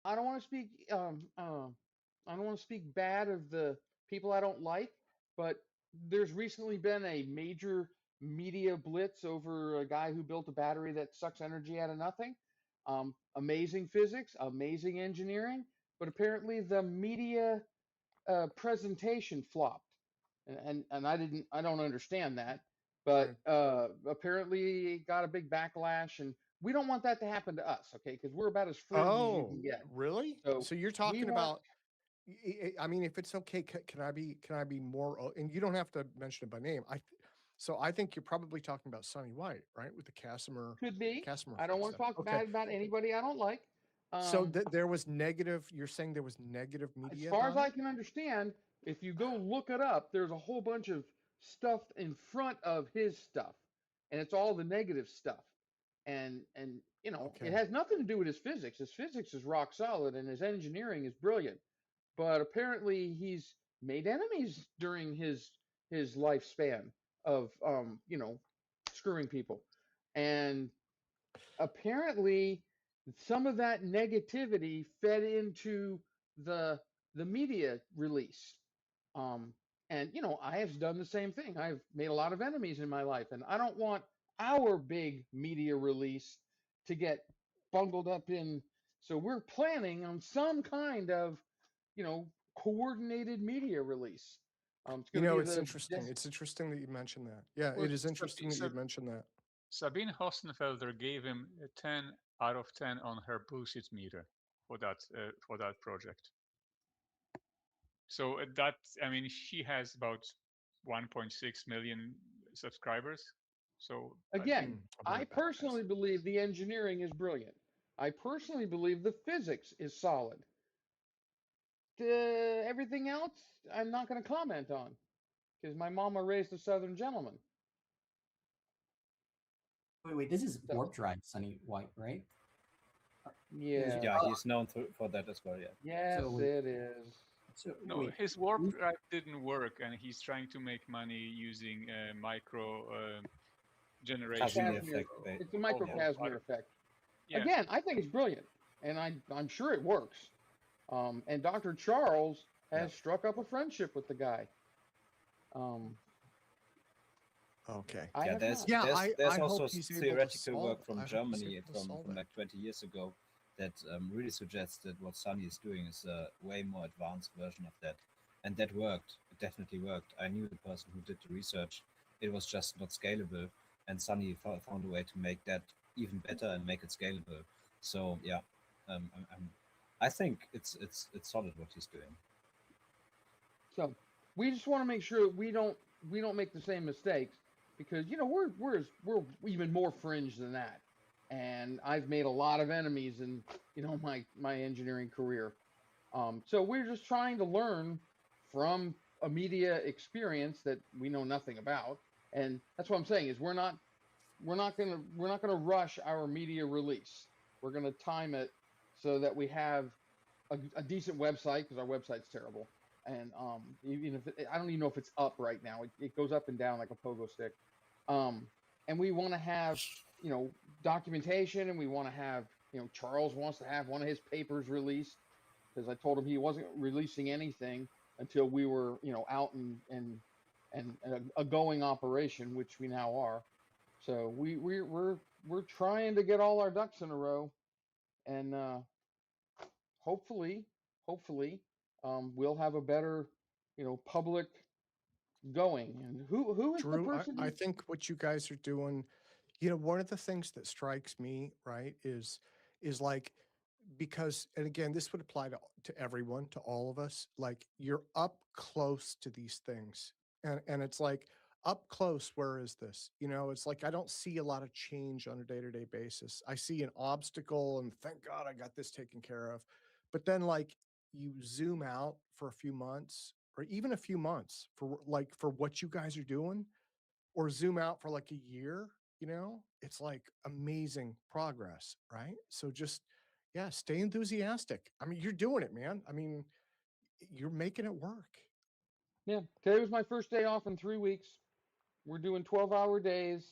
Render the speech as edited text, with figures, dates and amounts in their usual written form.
I don't want to speak I don't want to speak bad of the people I don't like, but there's recently been a major media blitz over a guy who built a battery that sucks energy out of nothing. Amazing physics, amazing engineering, but apparently the media presentation flopped, and I don't understand that, but Right. apparently it got a big backlash, and we don't want that to happen to us, okay? Because we're about as fringe as you Oh, can get. really? So So you're we talking want about I mean, if it's okay, can I be more? And you don't have to mention it by name. So I think you're probably talking about Sonny White, right, with the could be. Casimir I don't want to stuff. talk Okay, bad about anybody I don't like. so Um, there was negative. You're saying there was negative as media far as about I it? can understand, if you go look it up, there's a whole bunch of stuff in front of his stuff, and it's all the negative stuff. And it Okay. has nothing to do with his physics. His physics is rock solid, and his engineering is brilliant. But apparently, he's made enemies during his lifespan of screwing people, and apparently some of that negativity fed into the the media release. Um, and I have done the same thing. I've made a lot of enemies in my life, and I don't want our big media release to get bungled up in. So we're planning on some kind of, coordinated media release. It's going to be It's the interesting. It's interesting that you mentioned that. Yeah, Well, it is interesting that you mentioned that. Sabine Hostenfelder gave him a 10 out of 10 on her bullshit meter for that project. So that I mean, she has about 1.6 million subscribers. So I think Again, I'm gonna I pass. personally believe the engineering is brilliant. I personally believe the physics is solid. Everything else, I'm not going to comment on because my mama raised a Southern gentleman. Wait. This is So, Warp Drive, Sunny White, right? Is yeah, Yeah, he's known for that as well. Yeah. yes, so it is. so no, wait. his warp drive didn't work, and he's trying to make money using micro generation Casimir of, Casimir, effect. it's a of, micro Yeah. of Casimir other. effect. Yeah, Again, I think it's brilliant, and I'm sure it works. And Dr. Charles Yeah. has struck up a friendship with the guy. Um, Okay. I Yeah, have not. Yeah, there's I hope also he's able to theoretical solve. work from I hope he's Germany able to solve from it. like 20 years ago that really suggests that what Sunny is doing is a way more advanced version of that, and that worked. It definitely worked. I knew the person who did the research. It was just not scalable, and Sunny found a way to make that even better and make it scalable. So yeah, I think it's solid what he's doing. So we just want to make sure that we don't make the same mistakes because we're even more fringe than that, and I've made a lot of enemies in my engineering career. So we're just trying to learn from a media experience that we know nothing about, and that's what I'm saying is we're not gonna rush our media release. We're gonna time it so that we have a decent website because our website's terrible. And even if I don't even know if it's up right now, it goes up and down like a pogo stick. Um, and we want to have you know documentation, and we want to have Charles wants to have one of his papers released because I told him he wasn't releasing anything until we were out and a going operation, which we now are. So we're trying to get all our ducks in a row, and hopefully, hopefully, we'll have a better, public going. And who is the Drew, person I who? think what you guys are doing, one of the things that strikes me, right, is like because and again, this would apply to everyone, to all of us, like you're up close to these things. And it's like up close, where is this? It's like I don't see a lot of change on a day-to-day basis. I see an obstacle and thank God I got this taken care of. But then like you zoom out for a few months or even a few months for what you guys are doing or zoom out for like a year, it's like amazing progress, right? So just, yeah, stay enthusiastic. I mean, you're doing it, man. I mean, you're making it work. Yeah, today was my first day off in 3 weeks. We're doing 12-hour days.